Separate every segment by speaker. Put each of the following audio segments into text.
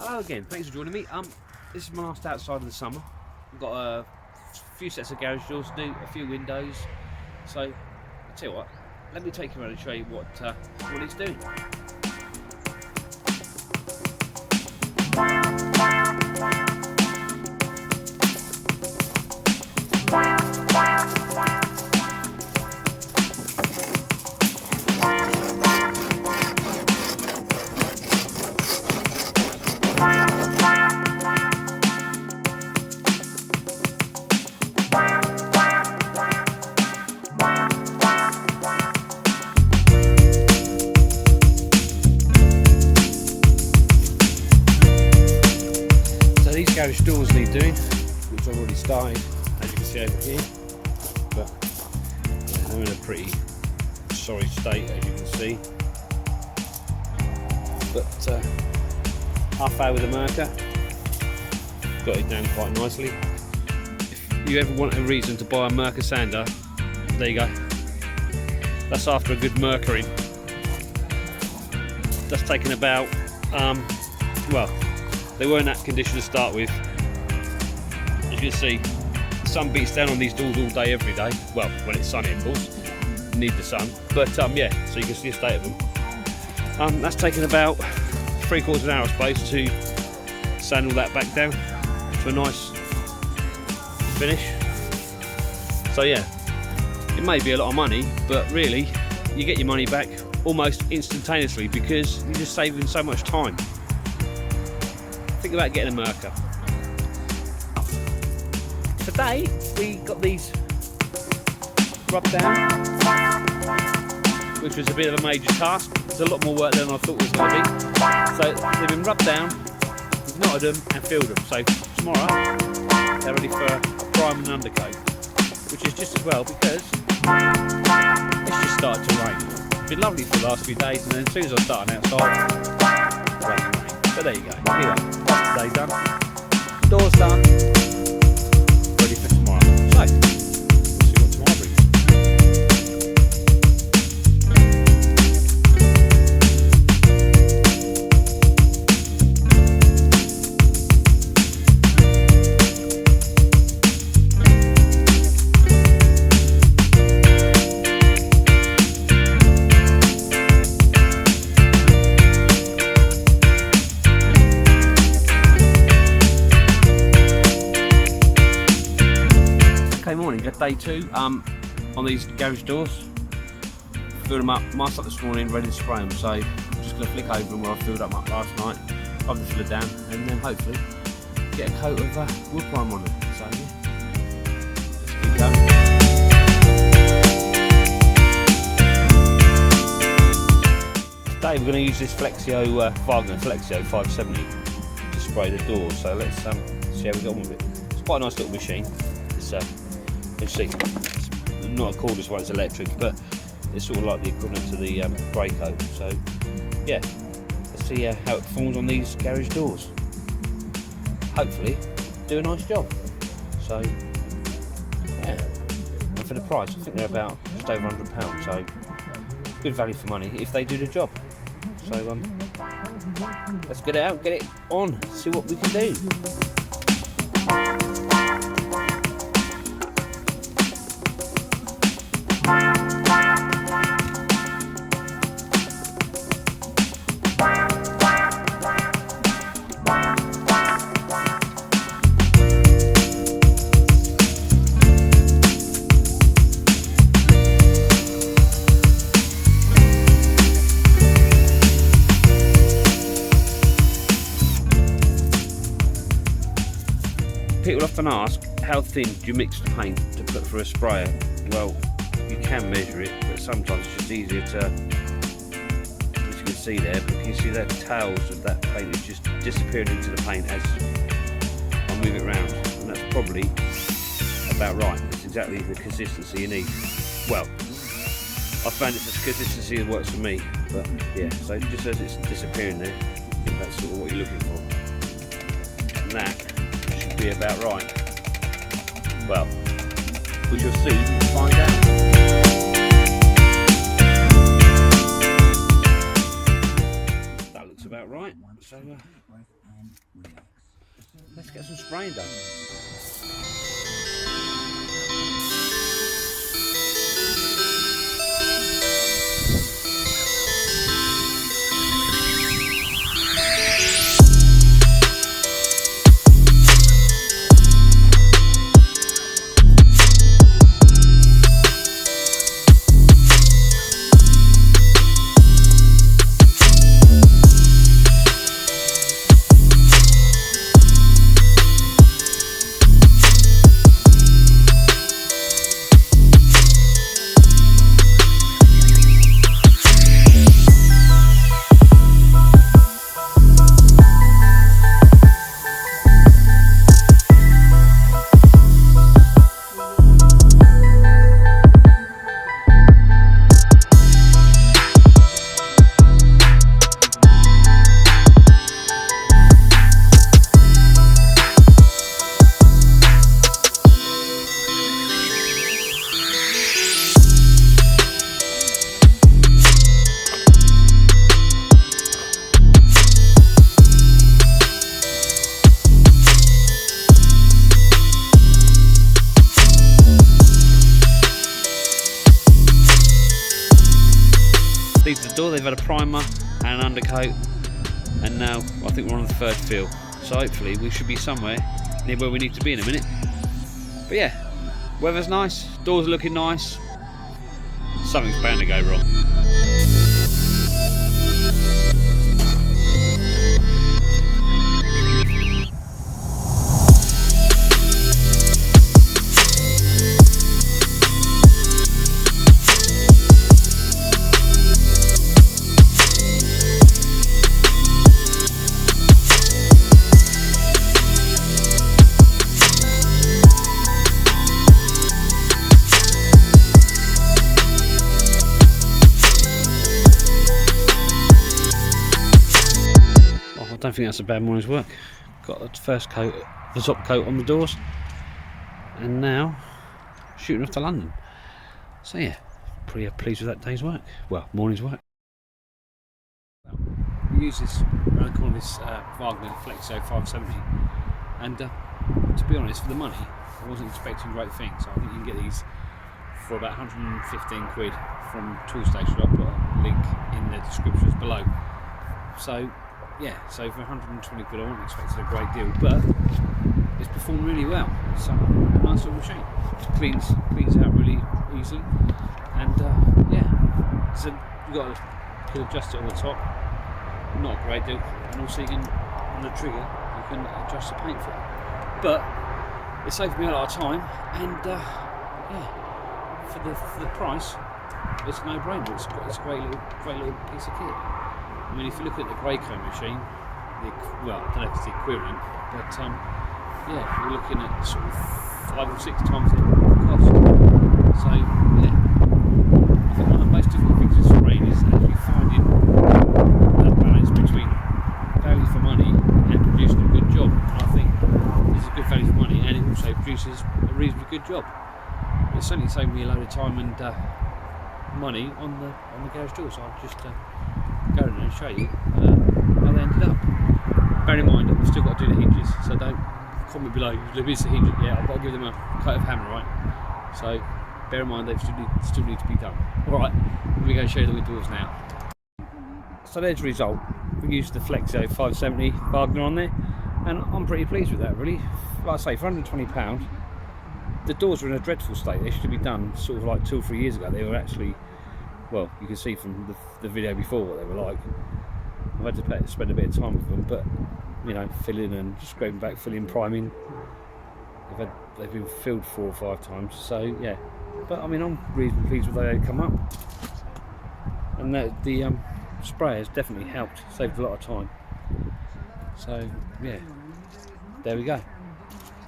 Speaker 1: Hello again, thanks for joining me. This is my last outside of the summer. I've got a few sets of garage doors to do, a few windows. So, I'll tell you what, let me take you around and show you what it's doing. These garage doors need doing, which I've already started, as you can see over here, but they're in a pretty sorry state, as you can see. But half hour with a marker, got it down quite nicely. If you ever want a reason to buy a marker sander, there you go. That's after a good markering. That's taken about, well, they were in that condition to start with. As you can see, the sun beats down on these doors all day, every day. Well, when it's sunny, of course. You need the sun. But yeah, so you can see the state of them. That's taken about 3/4 of an hour, I suppose, to sand all that back down to a nice finish. So yeah, it may be a lot of money, but really, you get your money back almost instantaneously because you're just saving so much time. Think about getting a marker. Today we got these rubbed down, which was a bit of a major task. It's a lot more work than I thought it was going to be. So they've been rubbed down, we've knotted them and filled them. So tomorrow they're ready for a prime and undercoat, which is just as well because it's just started to rain. It's been lovely for the last few days, and then as soon as I started outside, it's rain. So there you go. Anyway, that's today done. Doors done. Ready for tomorrow. So, we'll see what tomorrow brings. Morning, day 2 on these garage doors. Filled them up, masked up this morning, ready to spray them. So I'm just going to flick over them where I filled them up last night, rub the filler down, and then hopefully get a coat of wood prime on them. So yeah, let's keep going. Today we're going to use this Flexio, Wagner Flexio 570 to spray the doors. So let's see how we get on with it. It's quite a nice little machine. It's you see, it's not a cordless one, it's electric, but it's sort of like the equivalent to the grey coat. So yeah, let's see how it performs on these garage doors. Hopefully do a nice job. So yeah, and for the price, I think they're about just over £100, so good value for money if they do the job. So let's get it out, get it on, see what we can do. People often ask, how thin do you mix the paint to put through a sprayer? Well, you can measure it, but sometimes it's just easier to, as you can see there, but you can see that tails of that paint is just disappearing into the paint as I move it around, and that's probably about right. It's exactly the consistency you need. Well, I found it's a consistency that works for me, but yeah, so just as it's disappearing there, I think that's sort of what you're looking for. And that should be about right. Well, we shall soon find out. That looks about right. So Let's get some spraying done. These are the door. They've had a primer and an undercoat, and now I think we're on the third fill. So hopefully we should be somewhere near where we need to be in a minute. But yeah, weather's nice, doors are looking nice. Something's bound to go wrong. I don't think that's a bad morning's work. Got the first coat, the top coat on the doors, and now shooting off to London. So yeah, pretty pleased with that day's work. Well, morning's work. We use this, I call this Wagner Flexio 570, and to be honest, for the money, I wasn't expecting great things. So I think you can get these for about 115 quid from Toolstation. I'll put a link in the descriptions below. So yeah, so for 120 quid I wasn't expecting a great deal, but it's performed really well. It's a nice little machine. It cleans out really easily, and yeah, so you can adjust it on the top, not a great deal, and also you can, on the trigger, you can adjust the paint for it. But it saved me a lot of time, and yeah, for the price, it's a no-brainer. It's a great little piece of kit. I mean, if you look at the grey coat machine, well, I don't know if it's the equivalent, but yeah, you're looking at sort of 5 or 6 times the cost. So yeah, I think one of the most difficult things with spraying is actually finding that balance between value for money and producing a good job. And I think this is a good value for money, and it also produces a reasonably good job. It certainly saved me a load of time and money on the garage door. So I'll just go in and show you how they ended up. Bear in mind, I've still got to do the hinges, so don't comment below if there is a hinge. Yeah, I've got to give them a coat of hammer, right? So bear in mind they still need to be done. Alright, let me go and show you the windows now. So there's the result. We used the Flexio 570 Wagner on there, and I'm pretty pleased with that really. Like I say, for £120, the doors were in a dreadful state. They should be done sort of like 2 or 3 years ago. They were actually, well, you can see from the video before what they were like. I've had to spend a bit of time with them, but you know, filling and scraping back, filling, priming. They've been filled 4 or 5 times. So yeah, but I mean, I'm reasonably pleased with the way they come up, and the spray has definitely helped, saved a lot of time. So yeah, there we go.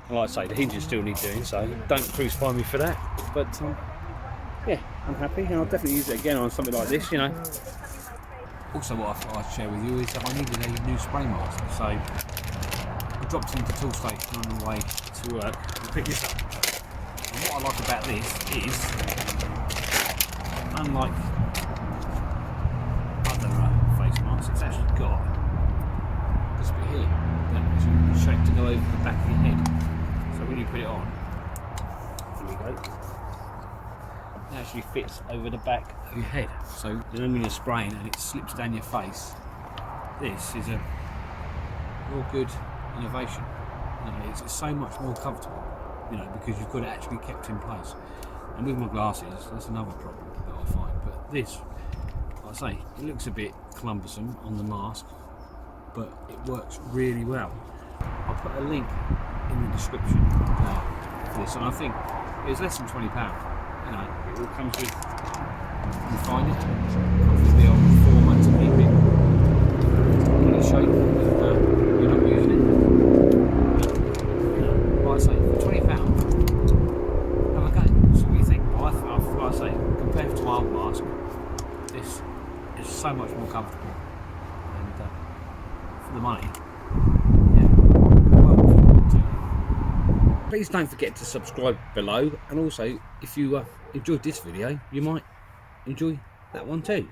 Speaker 1: And like I say, the hinges still need doing, so don't crucify me for that. But yeah, I'm happy, and I'll definitely use it again on something like this, you know. Also, what I thought I'd share with you is that I needed a new spray mask, so I dropped into Toolstation on the way to work and picked this up. And what I like about this is, unlike other face masks, it's actually got this bit here. go over the back of your head. So when you put it on, here we go, it actually fits over the back of your head. So you know when you're spraying and it slips down your face, this is a real good innovation. You know, it's so much more comfortable, you know, because you've got it actually kept in place. And with my glasses, that's another problem that I find. But this, like I say, it looks a bit cumbersome on the mask, but it works really well. I'll put a link in the description for this, and I think it's less than £20. You know, it all comes with, you find it, comes with the old format to keep it in its shape if you're not using it. Like I say, for £20, have a go. So what do you think? Well, like I say, compared to my old mask, this is so much more comfortable, and for the money, yeah, well worth it. Please don't forget to subscribe below, and also if you enjoyed this video, you might enjoy that one too.